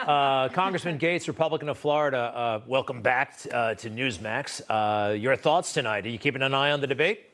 Congressman Gaetz, Republican of Florida, welcome back to Newsmax. Your thoughts tonight? Are you keeping an eye on the debate?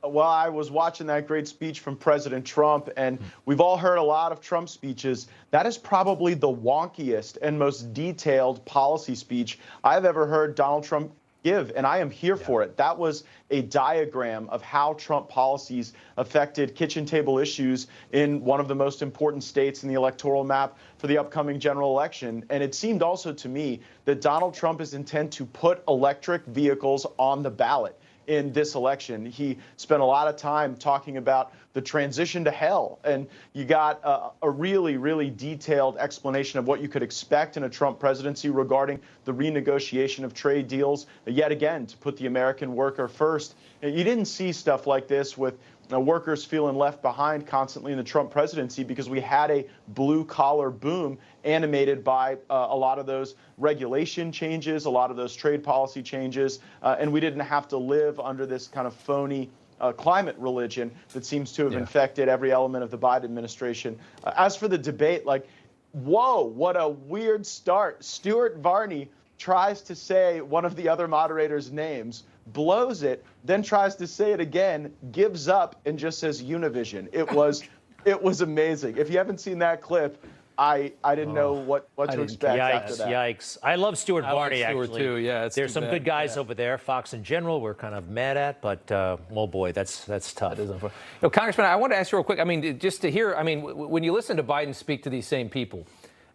Well, I was watching that great speech from President Trump, and we've all heard a lot of Trump speeches. That is probably the wonkiest and most detailed policy speech I've ever heard Donald Trump give, and I am here for it. That was a diagram of how Trump policies affected kitchen table issues in one of the most important states in the electoral map for the upcoming general election. And it seemed also to me that Donald Trump is intent to put electric vehicles on the ballot in this election. He spent a lot of time talking about the transition to hell, and you got a really, really detailed explanation of what you could expect in a Trump presidency regarding the renegotiation of trade deals, yet again, to put the American worker first. You didn't see stuff like this with workers feeling left behind constantly in the Trump presidency because we had a blue-collar boom animated by a lot of those regulation changes, a lot of those trade policy changes, and we didn't have to live under this kind of phony climate religion that seems to have infected every element of the Biden administration. As for the debate, like, whoa, what a weird start. Stuart Varney tries to say one of the other moderators' names, blows it, then tries to say it again, gives up, and just says Univision. It was amazing. If you haven't seen that clip, I didn't know what to expect after that. Yikes. I love Stuart Varney, like Stuart actually. too. Yeah, there's some good guys over there. Fox in general, we're kind of mad at, but, well, boy, that's tough. That is unfortunate. You know, Congressman, I want to ask you real quick. I mean, just to hear, I mean, when you listen to Biden speak to these same people,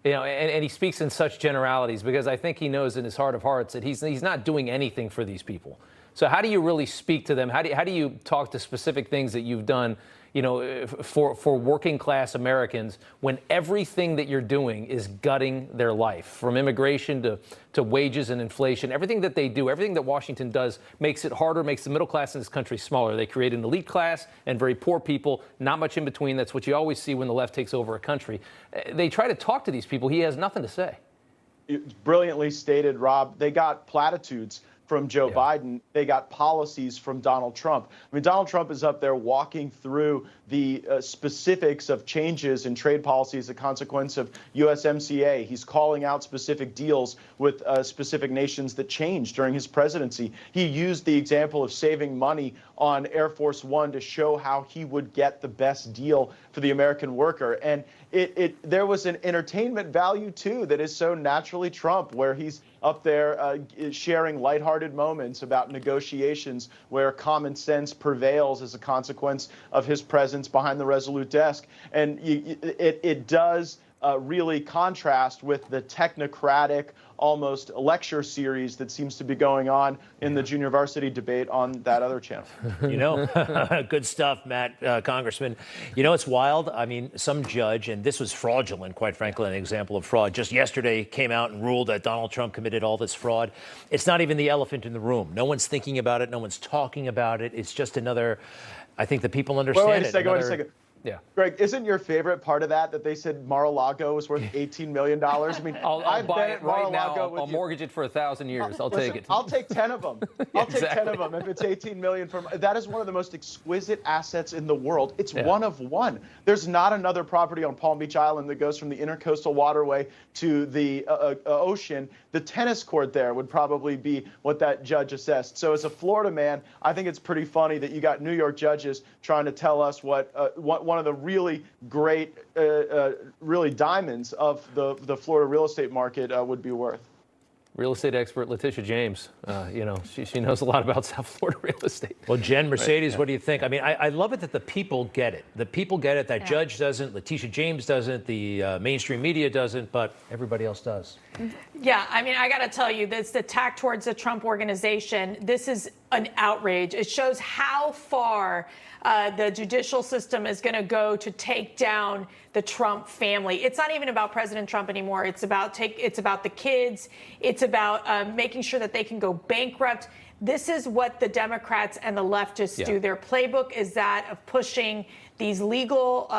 you know, and he speaks in such generalities, because I think he knows in his heart of hearts that he's not doing anything for these people. So how do you really speak to them? How do you talk to specific things that you've done, you know, for working class Americans, when everything that you're doing is gutting their life, from immigration to wages and inflation? Everything that they do, everything that Washington does makes it harder, makes the middle class in this country smaller. They create an elite class and very poor people, not much in between. That's what you always see when the left takes over a country. They try to talk to these people. He has nothing to say. It's brilliantly stated, Rob. They got platitudes from Joe Biden. They got policies from Donald Trump. I mean, Donald Trump is up there walking through the specifics of changes in trade policy as a consequence of USMCA. He's calling out specific deals with specific nations that changed during his presidency. He used the example of saving money on Air Force One to show how he would get the best deal for the American worker. And there was an entertainment value, too, that is so naturally Trump, where he's up there sharing lighthearted moments about negotiations where common sense prevails as a consequence of his presence behind the Resolute desk. And it does really contrast with the technocratic, almost lecture series that seems to be going on in the junior varsity debate on that other channel. You know, good stuff, Matt, Congressman. You know, it's wild. I mean, some judge, and this was fraudulent, quite frankly, an example of fraud, just yesterday came out and ruled that Donald Trump committed all this fraud. It's not even the elephant in the room. No one's thinking about it. No one's talking about it. It's just another, I think the people understand wait a second. Yeah. Greg, isn't your favorite part of that they said Mar-a-Lago was worth $18 million? I mean, I'll buy it right now. I'll mortgage it for 1,000 years. I'll take it. I'll take 10 of them. I'll take 10 of them if it's $18 million. That is one of the most exquisite assets in the world. It's one of one. There's not another property on Palm Beach Island that goes from the Intercoastal Waterway to the ocean. The tennis court there would probably be what that judge assessed. So as a Florida man, I think it's pretty funny that you got New York judges trying to tell us what one of the really great, really diamonds of the Florida real estate market would be worth. Real estate expert Letitia James, you know, she knows a lot about South Florida real estate. Well, Jen, Mercedes, what do you think? I mean, I love it that the people get it. The people get it. That judge doesn't, Letitia James doesn't, the mainstream media doesn't, but everybody else does. Yeah, I mean, I got to tell you, this attack towards the Trump organization, this is an outrage. It shows how far the judicial system is going to go to take down the Trump family. It's not even about President Trump anymore. It's about the kids. It's about making sure that they can go bankrupt. This is what the Democrats and the leftists do. Their playbook is that of pushing these legal,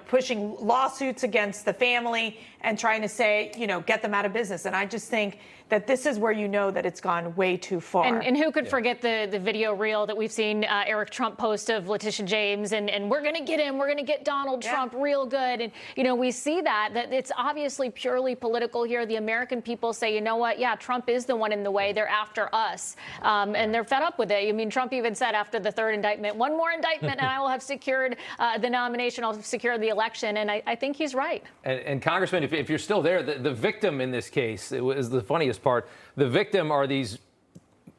pushing lawsuits against the family and trying to say, get them out of business. And I just think that this is where you know that it's gone way too far. And who could forget the video reel that we've seen Eric Trump post of Letitia James, and we're going to get him, we're going to get Donald Trump real good. And, we see that it's obviously purely political here. The American people say, you know what, yeah, Trump is the one in the way. They're after us. And they're fed up with it. I mean, Trump even said after the third indictment, one more indictment and I will have secured the nomination, I'll have secured the election. And I think he's right. And Congressman, if you're still there, the victim in this case, it was the funniest part. The victim are these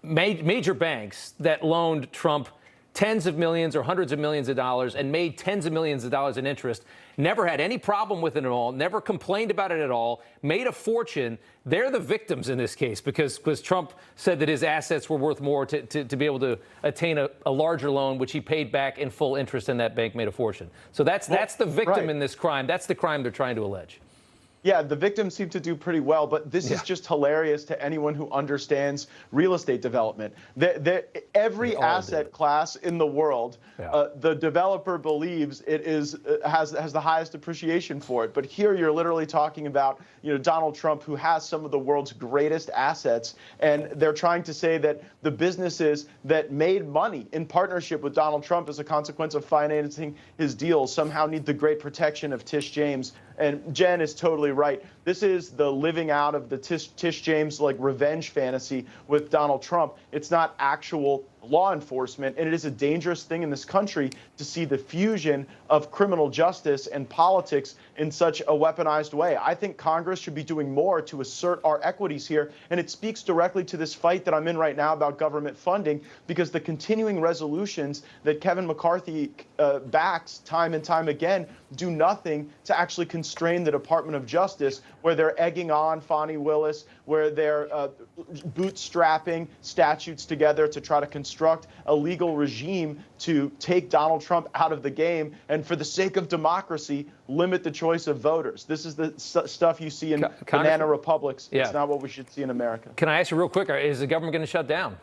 major banks that loaned Trump tens of millions or hundreds of millions of dollars and made tens of millions of dollars in interest, never had any problem with it at all, never complained about it at all, made a fortune. They're the victims in this case because Trump said that his assets were worth more to be able to attain a larger loan, which he paid back in full interest, and that bank made a fortune. So that's the victim in this crime. That's the crime they're trying to allege. Yeah, the victims seem to do pretty well, but this is just hilarious to anyone who understands real estate development. Every asset class in the world, the developer believes it has the highest appreciation for it. But here you're literally talking about Donald Trump, who has some of the world's greatest assets, and they're trying to say that the businesses that made money in partnership with Donald Trump as a consequence of financing his deals somehow need the great protection of Tish James. And Jen is totally right. This is the living out of the Tish James revenge fantasy with Donald Trump. It's not actual law enforcement, and it is a dangerous thing in this country to see the fusion of criminal justice and politics in such a weaponized way. I think Congress should be doing more to assert our equities here, and it speaks directly to this fight that I'm in right now about government funding, because the continuing resolutions that Kevin McCarthy backs time and time again do nothing to actually constrain the Department of Justice, where they're egging on Fani Willis, where they're bootstrapping statutes together to try to construct a legal regime to take Donald Trump out of the game and, for the sake of democracy, limit the choice of voters. This is the stuff you see in banana republics. It's not what we should see in America. Can I ask you real quick, is the government going to shut down?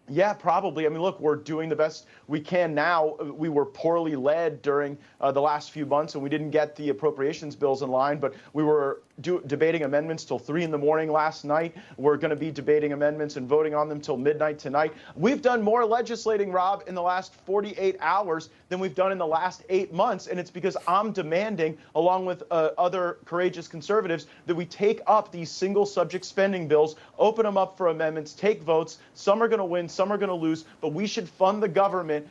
Yeah, probably. I mean, look, we're doing the best we can now. We were poorly led during the last few months, and we didn't get the appropriations bills in line, but we were debating amendments till 3 in the morning last night. We're going to be debating amendments and voting on them till midnight tonight. We've done more legislating, Rob, in the last 48 hours than we've done in the last 8 months, and it's because I'm demanding, along with other courageous conservatives, that we take up these single-subject spending bills, open them up for amendments, take votes. Some are going to win, some are going to lose, but we should fund the government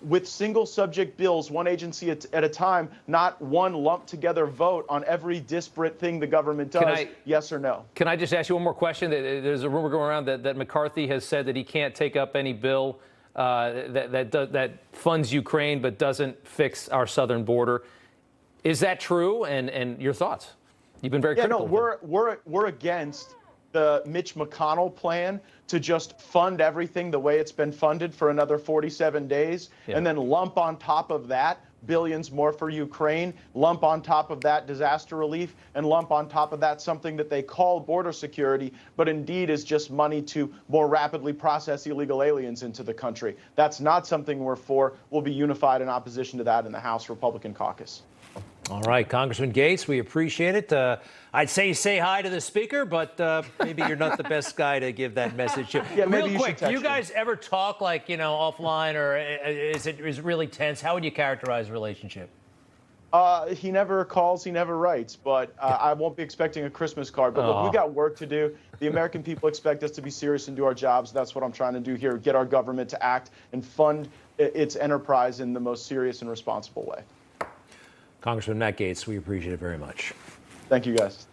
with single subject bills, one agency at a time, not one lumped together vote on every disparate thing the government does, yes or no. Can I just ask you one more question? There's a rumor going around that McCarthy has said that he can't take up any bill that funds Ukraine but doesn't fix our southern border. Is that true? And your thoughts? You've been very critical. No, we're against the Mitch McConnell plan to just fund everything the way it's been funded for another 47 days, and then lump on top of that billions more for Ukraine, lump on top of that disaster relief, and lump on top of that something that they call border security, but indeed is just money to more rapidly process illegal aliens into the country. That's not something we're for. We'll be unified in opposition to that in the House Republican caucus. All right, Congressman Gaetz, we appreciate it. I'd say hi to the speaker, but maybe you're not the best guy to give that message to. Yeah, maybe real quick, do you guys ever talk offline, or is it really tense? How would you characterize the relationship? He never calls, he never writes, but I won't be expecting a Christmas card. But look, we've got work to do. The American people expect us to be serious and do our jobs. That's what I'm trying to do here, get our government to act and fund its enterprise in the most serious and responsible way. Congressman Matt Gaetz, we appreciate it very much. Thank you, guys.